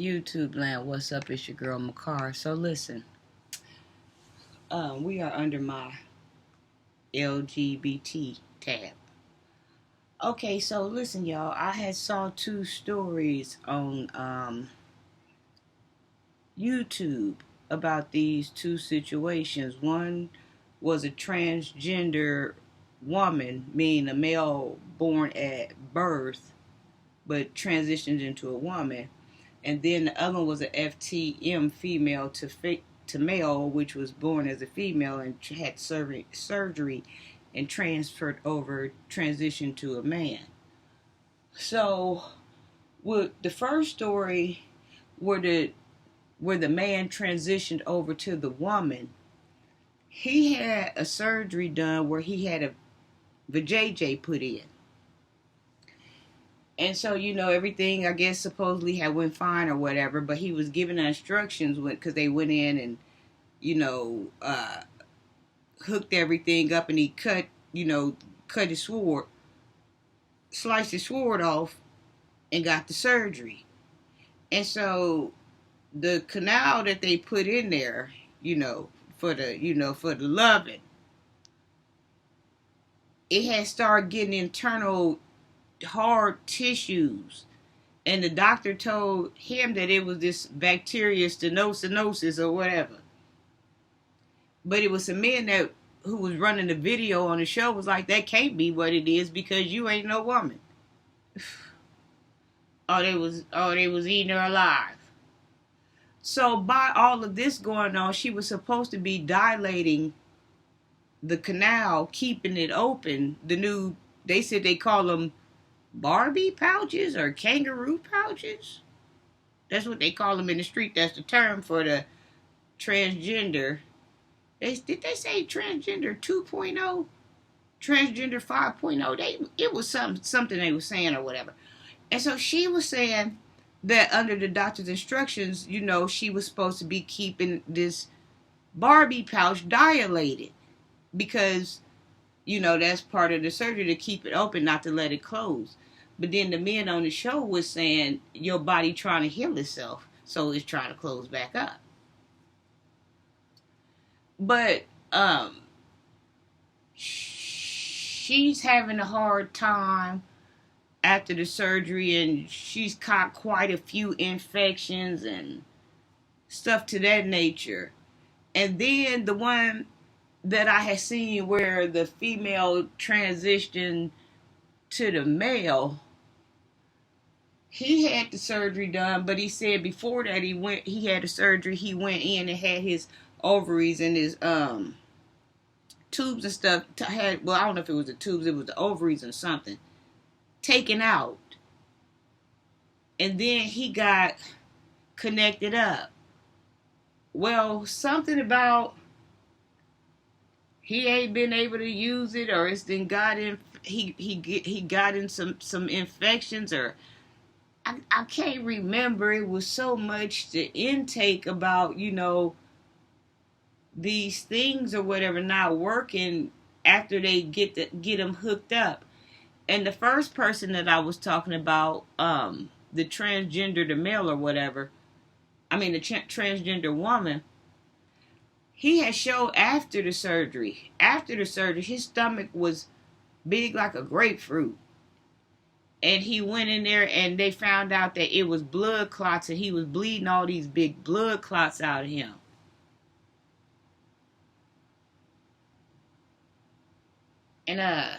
YouTube land, what's up? It's your girl Makar. So listen, we are under my LGBT tab. Okay, so listen, y'all. I had saw two stories on YouTube about these two situations. One was a transgender woman, meaning a male born at birth, but transitioned into a woman. And then the other one was an FTM, female to male, which was born as a female and had surgery and transferred over, transitioned to a man. So, with the first story, where the man transitioned over to the woman, he had a surgery done where he had a vajayjay put in. And so, everything, I guess, supposedly had went fine or whatever, but he was given the instructions because they went in and, hooked everything up, and he cut his sword, sliced his sword off, and got the surgery. And so the canal that they put in there, for the loving, it had started getting internal hard tissues, and the doctor told him that it was this bacteria stenosis or whatever. But it was some men who was running the video on the show was like, that can't be what it is because you ain't no woman. They was eating her alive. So by all of this going on, she was supposed to be dilating the canal, keeping it open. They said they call them Barbie pouches or kangaroo pouches. That's what they call them in the street. That's the term for the transgender. Did they say transgender 2.0? Transgender 5.0? It was something they were saying or whatever. And so she was saying that under the doctor's instructions, she was supposed to be keeping this Barbie pouch dilated because, that's part of the surgery, to keep it open, not to let it close. But then the men on the show was saying your body trying to heal itself, so it's trying to close back up. But she's having a hard time after the surgery, and she's caught quite a few infections and stuff to that nature. And then the one that I had seen where the female transitioned to the male, he had the surgery done, but he said before that he had the surgery, he went in and had his ovaries and his tubes and stuff I don't know if it was the tubes, it was the ovaries and something, taken out. And then he got connected up. Well, something about he ain't been able to use it, or it's then got in he got in some infections, or I can't remember. It was so much the intake about, these things or whatever not working after they get them hooked up. And the first person that I was talking about, the transgender, the male or whatever, the transgender woman, he had showed after the surgery, his stomach was big like a grapefruit. And he went in there and they found out that it was blood clots, and he was bleeding all these big blood clots out of him. And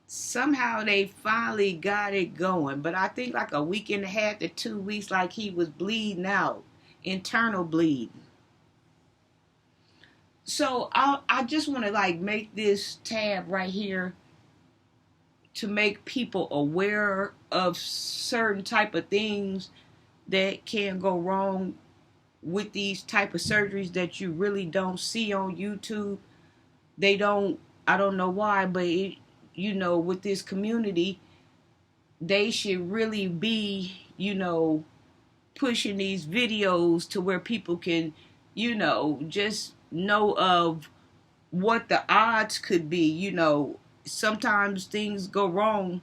somehow they finally got it going. But I think like a week and a half to 2 weeks, like he was bleeding out, internal bleeding. So I just want to make this tab right here to make people aware of certain type of things that can go wrong with these type of surgeries that you really don't see on YouTube. I don't know why, but with this community, they should really be, pushing these videos to where people can, just know of what the odds could be. Sometimes things go wrong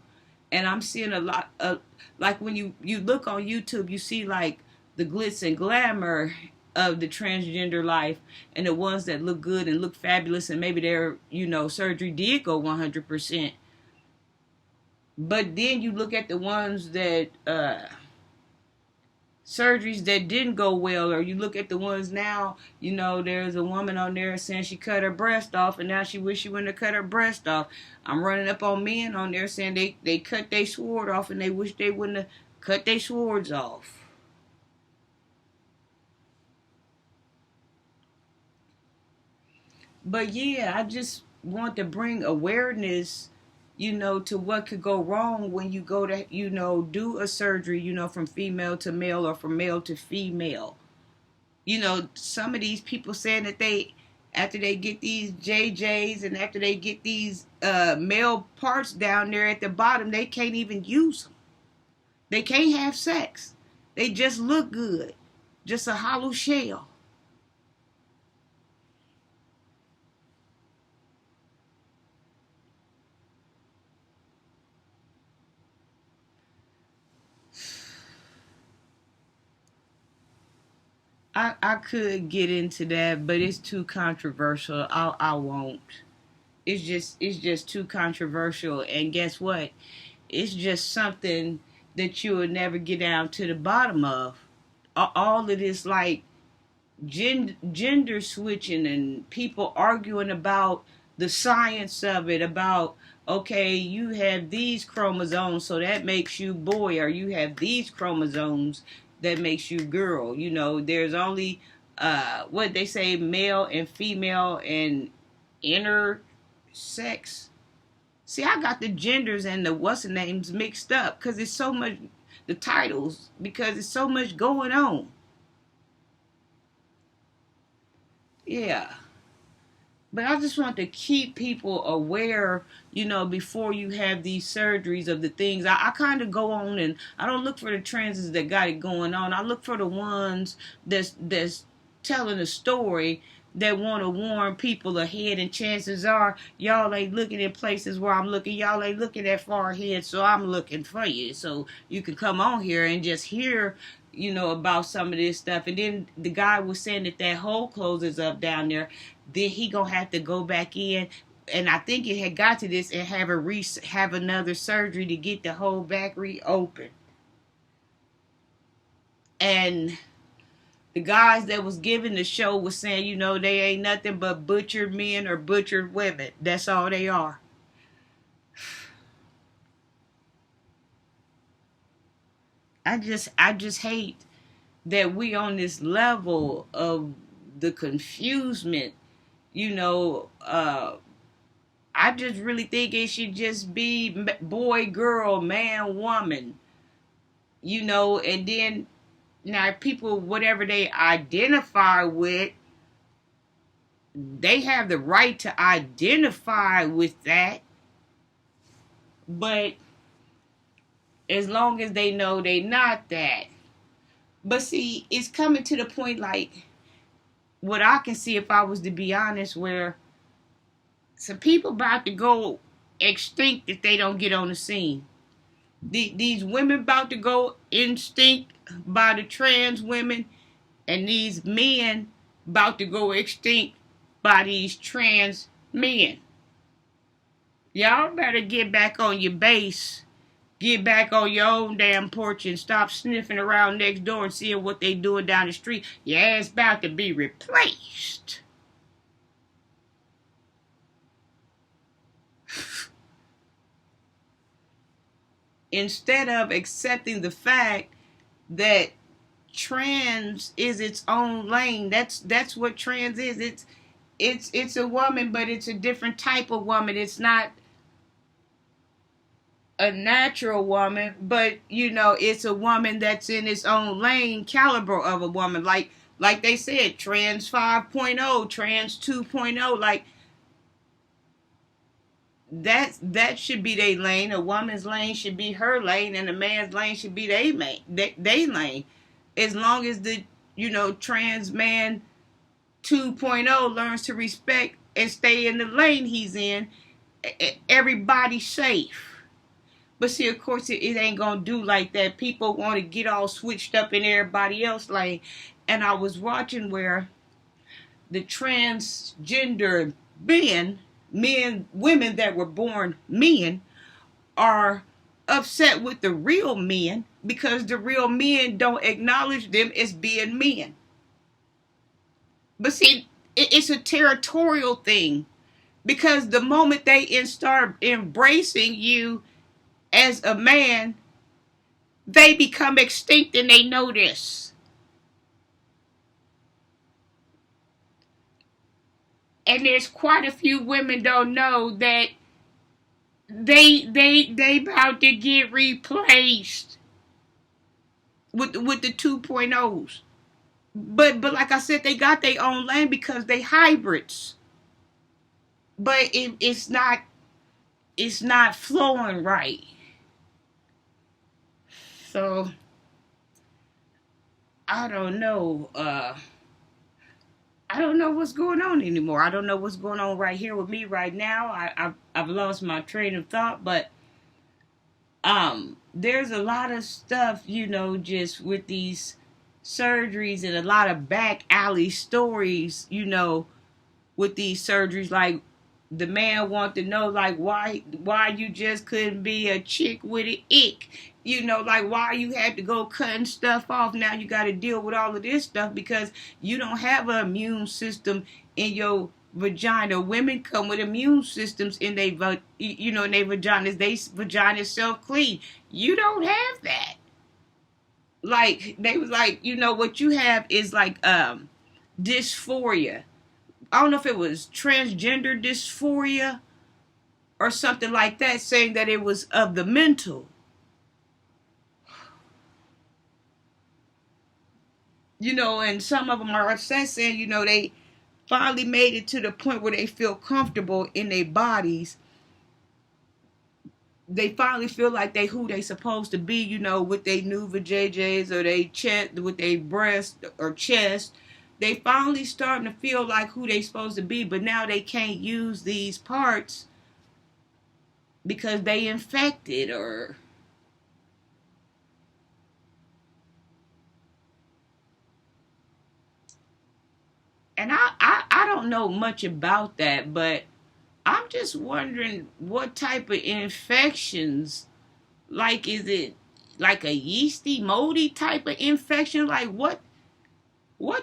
And I'm seeing a lot of, like, when you look on YouTube, you see like the glitz and glamour of the transgender life, and the ones that look good and look fabulous, and maybe their surgery did go 100%. But then you look at the ones that surgeries that didn't go well, or you look at the ones now, there's a woman on there saying she cut her breast off, and now she wish she wouldn't have cut her breast off. I'm running up on men on there saying they cut their sword off, and they wish they wouldn't have cut their swords off. But yeah, I just want to bring awareness, to what could go wrong when you go to, do a surgery, from female to male or from male to female. Some of these people saying that after they get these JJs and after they get these male parts down there at the bottom, they can't even use them. They can't have sex. They just look good. Just a hollow shell. I could get into that, but it's too controversial. I won't. It's just too controversial, and guess what? It's just something that you will never get down to the bottom of. All of this, like, gender switching and people arguing about the science of it, about, okay, you have these chromosomes, so that makes you boy, or you have these chromosomes that makes you girl. There's only what they say, male and female and intersex. See, I got the genders and the what's the names mixed up because it's so much, the titles, because it's so much going on. Yeah. But I just want to keep people aware, before you have these surgeries, of the things. I kind of go on, and I don't look for the transes that got it going on. I look for the ones that's telling a story, that want to warn people ahead. And chances are, y'all ain't looking in places where I'm looking. Y'all ain't looking that far ahead, so I'm looking for you. So you can come on here and just hear, about some of this stuff. And then the guy was saying that hole closes up down there. Then he gonna have to go back in, and I think it had got to this, and have another surgery to get the hole back reopened. And the guys that was giving the show was saying, they ain't nothing but butchered men or butchered women. That's all they are. I just hate that we on this level of the confusement. I just really think it should just be boy, girl, man, woman. And then now people, whatever they identify with, they have the right to identify with that. But as long as they know they not that. But see, it's coming to the point, like, what I can see, if I was to be honest, where some people about to go extinct if they don't get on the scene. These women about to go extinct by the trans women, and these men about to go extinct by these trans men. Y'all better get back on your base. Get back on your own damn porch and stop sniffing around next door and seeing what they doing down the street. Your ass about to be replaced. Instead of accepting the fact that trans is its own lane. That's what trans is. It's a woman, but it's a different type of woman. It's not a natural woman, but it's a woman that's in its own lane, caliber of a woman. Like they said, trans 5.0, trans 2.0, like that should be their lane. A woman's lane should be her lane, and a man's lane should be their lane. As long as the trans man 2.0 learns to respect and stay in the lane he's in, everybody's safe. But see, of course, it ain't gonna do like that. People want to get all switched up in everybody else lane. And I was watching where the transgender women that were born men, are upset with the real men because the real men don't acknowledge them as being men. But see, it's a territorial thing, because the moment they start embracing you as a man, they become extinct, and they know this. And there's quite a few women don't know that they about to get replaced with the 2.0s. But like I said, they got their own lane because they hybrids. But it's not flowing right. So I don't know. I don't know what's going on anymore. I don't know what's going on right here with me right now. I've lost my train of thought, but there's a lot of stuff, just with these surgeries, and a lot of back alley stories, with these surgeries. Like, the man want to know, like, why you just couldn't be a chick with an ick, like, why you had to go cutting stuff off. Now you got to deal with all of this stuff because you don't have an immune system in your vagina. Women come with immune systems in their in their vaginas. They vagina self clean. You don't have that. Like, they was like, what you have is like dysphoria. I don't know if it was transgender dysphoria or something like that, saying that it was of the mental. And some of them are upset, saying, they finally made it to the point where they feel comfortable in their bodies. They finally feel like they who they supposed to be, with their new vajayjays, or they chest, with their breast or chest. They finally starting to feel like who they supposed to be, but now they can't use these parts because they infected. And I don't know much about that, but I'm just wondering what type of infections, like, is it like a yeasty, moldy type of infection? Like, what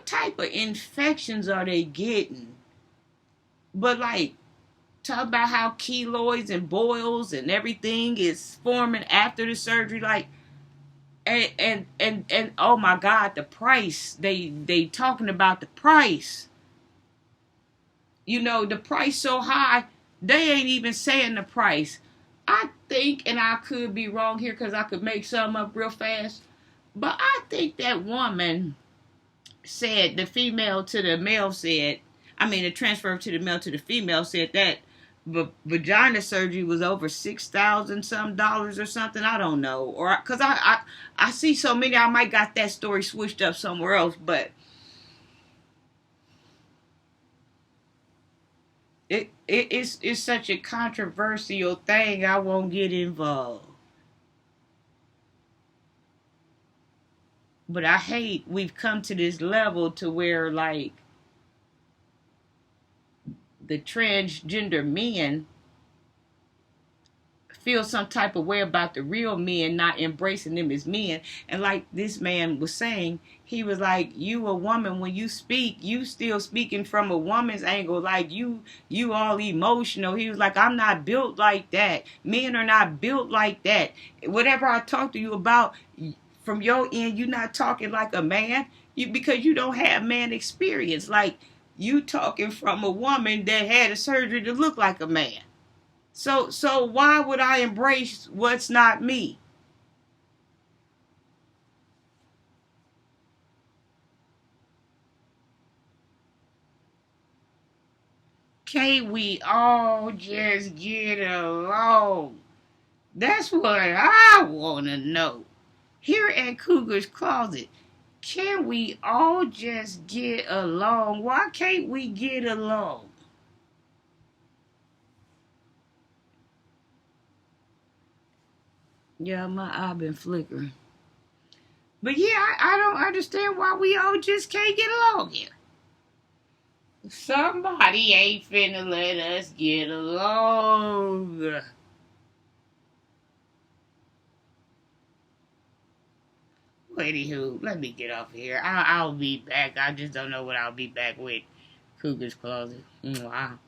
type of infections are they getting? But, like, talk about how keloids and boils and everything is forming after the surgery, like, and oh my God, the price. They talking about the price. The price so high, they ain't even saying the price. I think, and I could be wrong here because I could make something up real fast, but I think that woman said, the female to the male said, the transfer to the male to the female said that vagina surgery was over $6,000 some dollars or something. I don't know, or because I see so many, I might got that story switched up somewhere else, but it's such a controversial thing. I won't get involved. But I hate we've come to this level to where, like, the transgender men feel some type of way about the real men, not embracing them as men. And like this man was saying, he was like, you a woman, when you speak, you still speaking from a woman's angle, like you all emotional. He was like, I'm not built like that. Men are not built like that. Whatever I talk to you about, from your end, you're not talking like a man, because you don't have man experience. Like, you talking from a woman that had a surgery to look like a man. So why would I embrace what's not me? Can't we all just get along? That's what I want to know. Here at Cougar's Closet, can we all just get along? Why can't we get along? Yeah, my eye been flickering. But yeah, I don't understand why we all just can't get along here. Somebody ain't finna let us get along. Anywho, let me get off here. I'll be back. I just don't know what I'll be back with. Cougar's Closet. Wow.